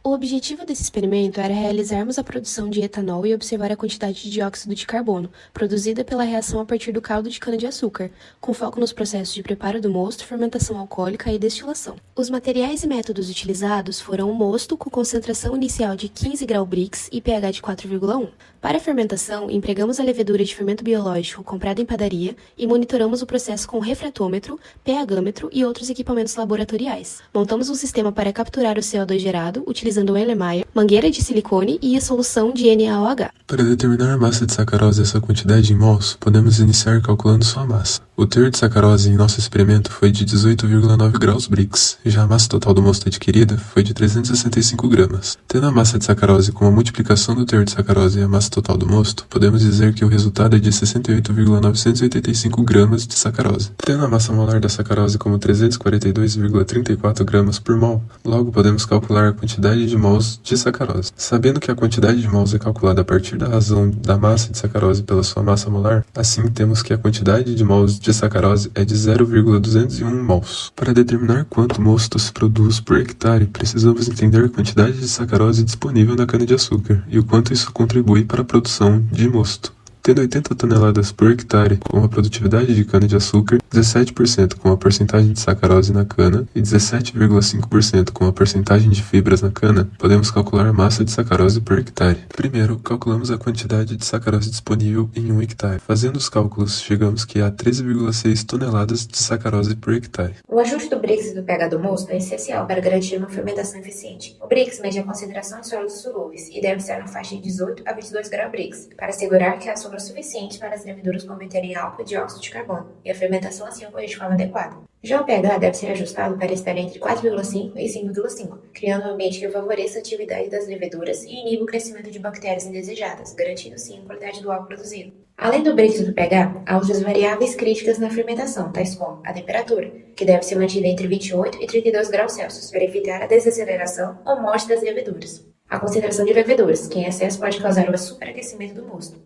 O objetivo desse experimento era realizarmos a produção de etanol e observar a quantidade de dióxido de carbono produzida pela reação a partir do caldo de cana-de-açúcar, com foco nos processos de preparo do mosto, fermentação alcoólica e destilação. Os materiais e métodos utilizados foram o mosto com concentração inicial de 15 graus Brix e pH de 4,1. Para a fermentação, empregamos a levedura de fermento biológico comprada em padaria e monitoramos o processo com refratômetro, pHmetro e outros equipamentos laboratoriais. Montamos um sistema para capturar o CO2 gerado, utilizando o Erlenmeyer, mangueira de silicone e a solução de NaOH. Para determinar a massa de sacarose e essa quantidade em mols, podemos iniciar calculando sua massa. O teor de sacarose em nosso experimento foi de 18,9 graus Brix, já a massa total do mosto adquirida foi de 365 gramas. Tendo a massa de sacarose como a multiplicação do teor de sacarose e a massa total do mosto, podemos dizer que o resultado é de 68,985 gramas de sacarose. Tendo a massa molar da sacarose como 342,34 gramas por mol, logo podemos calcular a quantidade de mols de sacarose. Sabendo que a quantidade de mols é calculada a partir da razão da massa de sacarose pela sua massa molar, assim temos que a quantidade de mols de sacarose é de 0,201 mols. Para determinar quanto mosto se produz por hectare, precisamos entender a quantidade de sacarose disponível na cana-de-açúcar e o quanto isso contribui para a produção de mosto. Tendo 80 toneladas por hectare com a produtividade de cana-de-açúcar, 17% com a porcentagem de sacarose na cana e 17,5% com a porcentagem de fibras na cana, podemos calcular a massa de sacarose por hectare. Primeiro, calculamos a quantidade de sacarose disponível em 1 hectare. Fazendo os cálculos, chegamos que há 13,6 toneladas de sacarose por hectare. O ajuste do Brix e do pH do mosto é essencial para garantir uma fermentação eficiente. O Brix mede a concentração em sólidos solúveis e deve estar na faixa de 18 a 22 graus Brix, para assegurar que a sombra suficiente para as leveduras converterem álcool e dióxido de carbono, e a fermentação assim ocorrer de forma adequada. Já o pH deve ser ajustado para estar entre 4,5 e 5,5, criando um ambiente que favoreça a atividade das leveduras e iniba o crescimento de bactérias indesejadas, garantindo assim a qualidade do álcool produzido. Além do Brix e do pH, há outras variáveis críticas na fermentação, tais como a temperatura, que deve ser mantida entre 28 e 32 graus Celsius para evitar a desaceleração ou morte das leveduras. A concentração de leveduras, que em excesso pode causar o superaquecimento do mosto.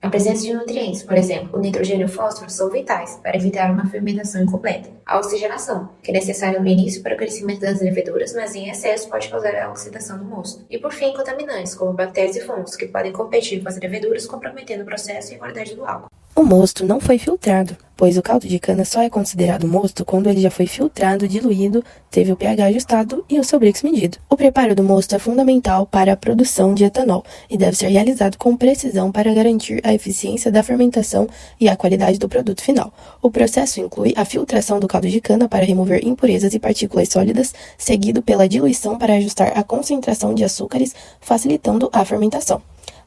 A presença de nutrientes, por exemplo, o nitrogênio e o fósforo, são vitais para evitar uma fermentação incompleta. A oxigenação, que é necessária no início para o crescimento das leveduras, mas em excesso pode causar a oxidação do mosto. E por fim, contaminantes, como bactérias e fungos, que podem competir com as leveduras, comprometendo o processo e a qualidade do álcool. O mosto não foi filtrado, pois o caldo de cana só é considerado mosto quando ele já foi filtrado, diluído, teve o pH ajustado e o seu Brix medido. O preparo do mosto é fundamental para a produção de etanol e deve ser realizado com precisão para garantir a eficiência da fermentação e a qualidade do produto final. O processo inclui a filtração do caldo de cana para remover impurezas e partículas sólidas, seguido pela diluição para ajustar a concentração de açúcares, facilitando a fermentação.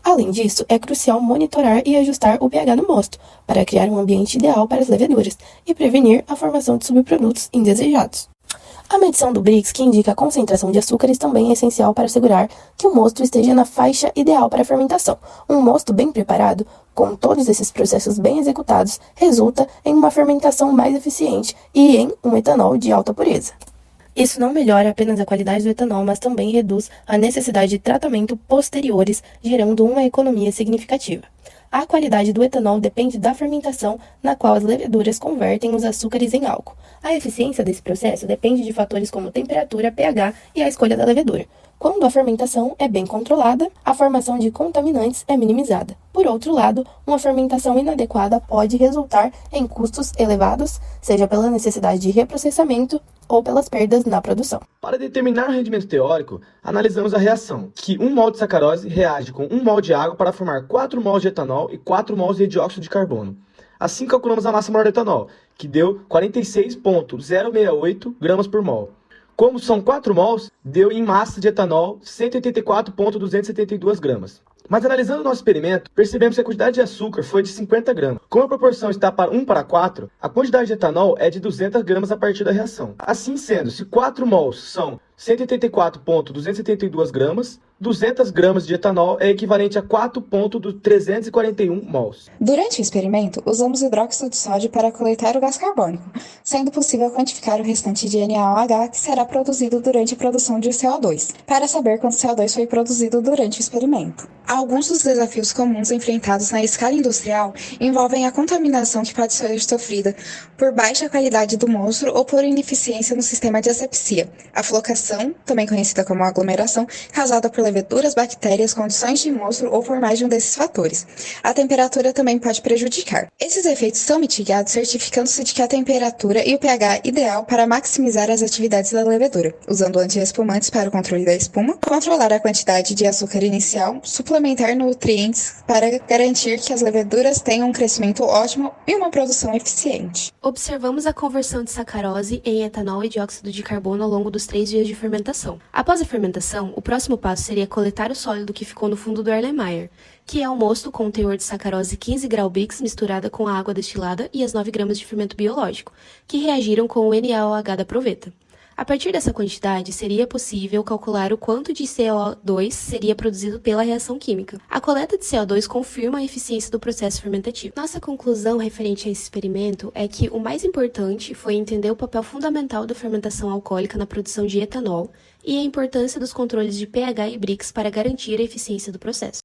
Além disso, é crucial monitorar e ajustar o pH do mosto, para criar um ambiente ideal para as leveduras e prevenir a formação de subprodutos indesejados. A medição do Brix, que indica a concentração de açúcares, também é essencial para assegurar que o mosto esteja na faixa ideal para a fermentação. Um mosto bem preparado, com todos esses processos bem executados, resulta em uma fermentação mais eficiente e em um etanol de alta pureza. Isso não melhora apenas a qualidade do etanol, mas também reduz a necessidade de tratamento posteriores, gerando uma economia significativa. A qualidade do etanol depende da fermentação, na qual as leveduras convertem os açúcares em álcool. A eficiência desse processo depende de fatores como temperatura, pH e a escolha da levedura. Quando a fermentação é bem controlada, a formação de contaminantes é minimizada. Por outro lado, uma fermentação inadequada pode resultar em custos elevados, seja pela necessidade de reprocessamento ou pelas perdas na produção. Para determinar o rendimento teórico, analisamos a reação, que 1 mol de sacarose reage com 1 mol de água para formar 4 mols de etanol e 4 mols de dióxido de carbono. Assim calculamos a massa molar do etanol, que deu 46,068 gramas por mol. Como são 4 mols, deu em massa de etanol 184,272 gramas. Mas analisando o nosso experimento, percebemos que a quantidade de açúcar foi de 50 gramas. Como a proporção está para 1 para 4, a quantidade de etanol é de 200 gramas a partir da reação. Assim sendo, se 4 mols são 184,272 gramas, 200 gramas de etanol é equivalente a 4,341 mols. Durante o experimento, usamos hidróxido de sódio para coletar o gás carbônico, sendo possível quantificar o restante de NaOH que será produzido durante a produção de CO2, para saber quanto CO2 foi produzido durante o experimento. Alguns dos desafios comuns enfrentados na escala industrial envolvem a contaminação que pode ser sofrida por baixa qualidade do monstro ou por ineficiência no sistema de asepsia, a flocação, também conhecida como aglomeração, causada por leveduras, bactérias, condições de monstro ou por mais de um desses fatores. A temperatura também pode prejudicar. Esses efeitos são mitigados certificando-se de que a temperatura e o pH ideal para maximizar as atividades da levedura, usando anti-espumantes para o controle da espuma, controlar a quantidade de açúcar inicial, suplementar nutrientes para garantir que as leveduras tenham um crescimento ótimo e uma produção eficiente. Observamos a conversão de sacarose em etanol e dióxido de carbono ao longo dos 3 dias de fermentação. Após a fermentação, o próximo passo seria coletar o sólido que ficou no fundo do Erlenmeyer, que é o mosto com um teor de sacarose 15 grau-Brix misturada com a água destilada e as 9 gramas de fermento biológico, que reagiram com o NaOH da proveta. A partir dessa quantidade, seria possível calcular o quanto de CO2 seria produzido pela reação química. A coleta de CO2 confirma a eficiência do processo fermentativo. Nossa conclusão referente a esse experimento é que o mais importante foi entender o papel fundamental da fermentação alcoólica na produção de etanol e a importância dos controles de pH e Brix para garantir a eficiência do processo.